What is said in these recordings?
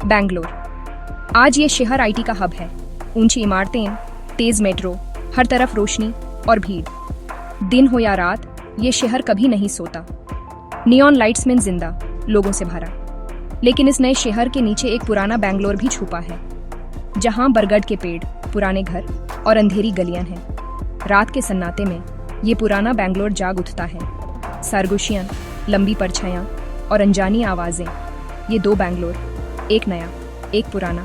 बैंगलोर। आज ये शहर आईटी का हब है। ऊंची इमारतें, तेज मेट्रो, हर तरफ रोशनी और भीड़। दिन हो या रात, ये शहर कभी नहीं सोता। नियॉन लाइट्स में जिंदा, लोगों से भरा। लेकिन इस नए शहर के नीचे एक पुराना बैंगलोर भी छुपा है, जहां बरगद के पेड़, पुराने घर और अंधेरी गलियां हैं। रात के सन्नाटे में ये पुराना बैंगलोर जाग उठता है। सरगोशियां, लंबी परछायां और अनजानी आवाजें। ये दो बैंगलोर, एक नया, एक पुराना,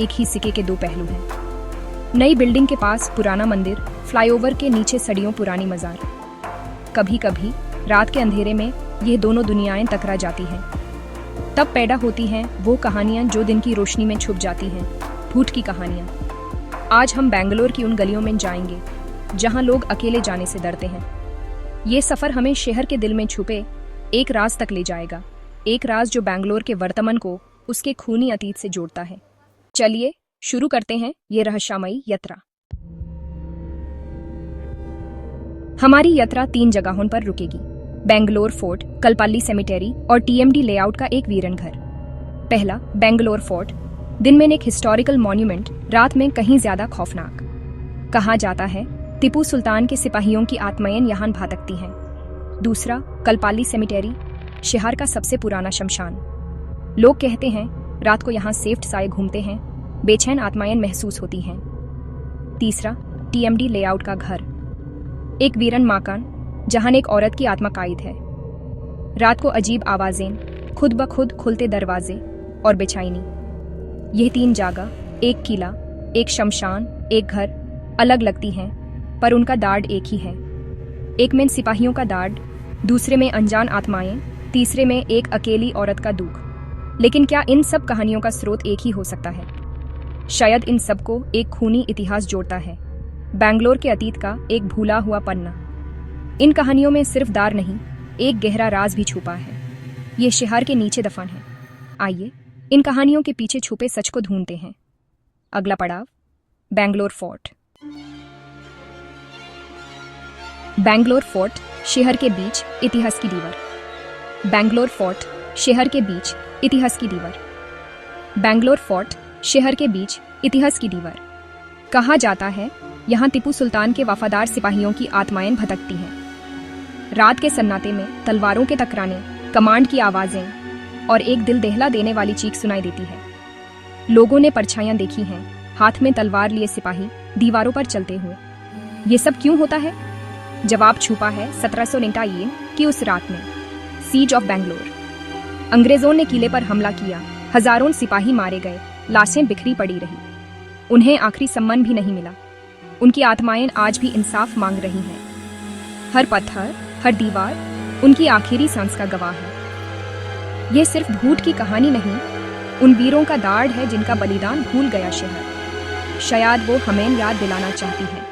एक ही सिक्के के दो पहलू हैं। नई बिल्डिंग के पास पुराना मंदिर, फ्लाईओवर के नीचे सदियों पुरानी मजार। कभी कभी रात के अंधेरे में ये दोनों दुनियाएं टकरा जाती हैं। तब पैदा होती हैं वो कहानियां जो दिन की रोशनी में छुप जाती हैं, भूत की कहानियां। आज हम बैंगलोर की उन गलियों में जाएंगे जहां लोग अकेले जाने से डरते हैं। ये सफर हमें शहर के दिल में छुपे एक राज तक ले जाएगा, एक राज जो बैंगलोर के वर्तमान को उसके खूनी अतीत से जोड़ता है। चलिए शुरू करते हैं ये रहस्यमयी यात्रा। हमारी यात्रा 3 जगहों पर रुकेगी: बैंगलोर फोर्ट, कलपाली सेमेटेरी और टीएमडी लेआउट का एक वीरन घर। पहला, बैंगलोर फोर्ट। दिन में एक हिस्टोरिकल मॉन्यूमेंट, रात में कहीं ज्यादा खौफनाक। कहा जाता है टीपू सुल्तान के सिपाहियों की आत्माएं यहां भटकती हैं। दूसरा, कलपाली सेमेटेरी, शहर का सबसे पुराना शमशान। लोग कहते हैं रात को यहां सेफ्ट साए घूमते हैं, बेचैन आत्माएं महसूस होती हैं। तीसरा, टीएमडी लेआउट का घर, एक वीरन मकान जहां एक औरत की आत्मा कैद है। रात को अजीब आवाजें, खुद ब खुद खुलते दरवाजे और बेचैनी। यह 3 जगह, एक किला, एक शमशान, एक घर, अलग लगती हैं, पर उनका दर्द एक ही है। एक में सिपाहियों का दर्द, दूसरे में अनजान आत्माएं, तीसरे में एक अकेली औरत का दुख। लेकिन क्या इन सब कहानियों का स्रोत एक ही हो सकता है? शायद इन सबको एक खूनी इतिहास जोड़ता है, बैंगलोर के अतीत का एक भूला हुआ पन्ना। इन कहानियों में सिर्फ दार नहीं, एक गहरा राज भी छुपा है। ये शहर के नीचे दफन है। आइए इन कहानियों के पीछे छुपे सच को ढूंढते हैं। अगला पड़ाव, बैंगलोर फोर्ट। बैंगलोर फोर्ट, शहर के बीच इतिहास की दीवार। बैंगलोर फोर्ट, शहर के बीच इतिहास की दीवार। बैंगलोर फोर्ट, शहर के बीच इतिहास की दीवार। कहा जाता है यहाँ टीपू सुल्तान के वफादार सिपाहियों की आत्माएं भटकती हैं। रात के सन्नाटे में तलवारों के टकराने, कमांड की आवाजें और एक दिल दहला देने वाली चीख सुनाई देती है। लोगों ने परछाइयां देखी हैं, हाथ में तलवार लिए सिपाही दीवारों पर चलते हुए। ये सब क्यों होता है? जवाब छुपा है 1799 की उस रात में, सीज ऑफ बैंगलोर। अंग्रेजों ने किले पर हमला किया, हजारों सिपाही मारे गए, लाशें बिखरी पड़ी रही। उन्हें आखिरी सम्मान भी नहीं मिला। उनकी आत्माएं आज भी इंसाफ मांग रही हैं। हर पत्थर, हर दीवार उनकी आखिरी सांस का गवाह है। यह सिर्फ भूत की कहानी नहीं, उन वीरों का दर्द है जिनका बलिदान भूल गया शहर। शायद वो हमें याद दिलाना चाहती है,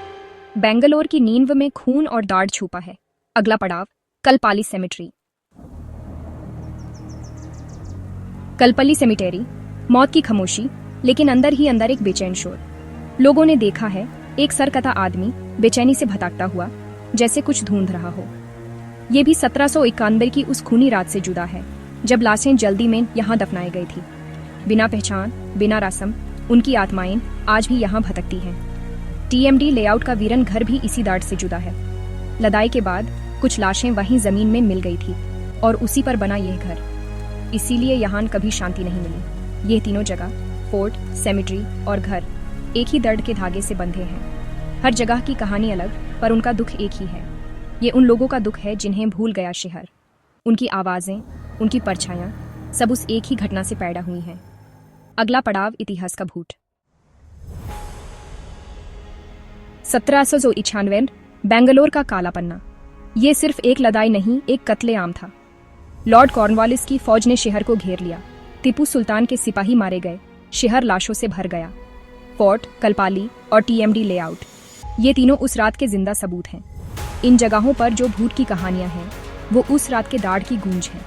बैंगलोर की नींव में खून और दर्द छुपा है। अगला पड़ाव, कलपाली सेमेटेरी। कलपली सेमेटेरी, मौत की खामोशी, लेकिन अंदर ही अंदर एक बेचैन शोर। लोगों ने देखा है एक सरकता आदमी बेचैनी से भटकता हुआ, जैसे कुछ ढूंढ रहा हो। ये भी 1791 की उस खूनी रात से जुदा है, जब लाशें जल्दी में यहाँ दफनाई गई थी। बिना पहचान, बिना रस्म, उनकी आत्माएं आज भी यहाँ भटकती हैं। टीएमडी लेआउट का वीरन घर भी इसी दर्द से जुदा है। लड़ाई के बाद कुछ लाशें वहीं जमीन में मिल गई थी और उसी पर बना यह घर। इसीलिए यहाँ कभी शांति नहीं मिली। ये तीनों जगह, फोर्ट, सेमेटेरी और घर, एक ही दर्द के धागे से बंधे हैं। हर जगह की कहानी अलग, पर उनका दुख एक ही है। ये उन लोगों का दुख है जिन्हें भूल गया शहर। उनकी आवाजें, उनकी परछाइयां, सब उस एक ही घटना से पैदा हुई हैं। अगला पड़ाव, इतिहास का भूत। 1791, बैंगलोर का काला पन्ना। ये सिर्फ एक लड़ाई नहीं, एक कत्लेआम था। लॉर्ड कॉर्नवालिस की फौज ने शहर को घेर लिया। टीपू सुल्तान के सिपाही मारे गए, शहर लाशों से भर गया। फोर्ट, कलपाली और टीएमडी लेआउट, ये तीनों उस रात के जिंदा सबूत हैं। इन जगहों पर जो भूत की कहानियां हैं, वो उस रात के दर्द की गूंज हैं।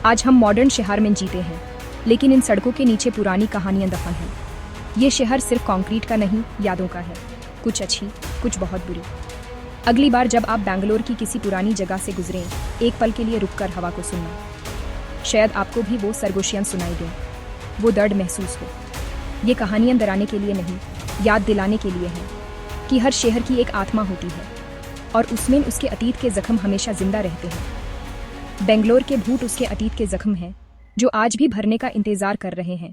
आज हम मॉडर्न शहर में जीते हैं, लेकिन इन सड़कों के नीचे पुरानी कहानियां दफन हैं। ये शहर सिर्फ कंक्रीट का नहीं, यादों का है, कुछ अच्छी, कुछ बहुत बुरी। अगली बार जब आप बैंगलोर की किसी पुरानी जगह से गुजरें, एक पल के लिए रुककर हवा को सुनना। शायद आपको भी वो सरगोशियां सुनाई दें। वो दर्द महसूस हो। ये कहानियां डराने के लिए नहीं, याद दिलाने के लिए हैं कि हर शहर की एक आत्मा होती है और उसमें उसके अतीत के जख्म हमेशा जिंदा रहते हैं। बेंगलोर के भूत उसके अतीत के जख्म हैं जो आज भी भरने का इंतजार कर रहे हैं।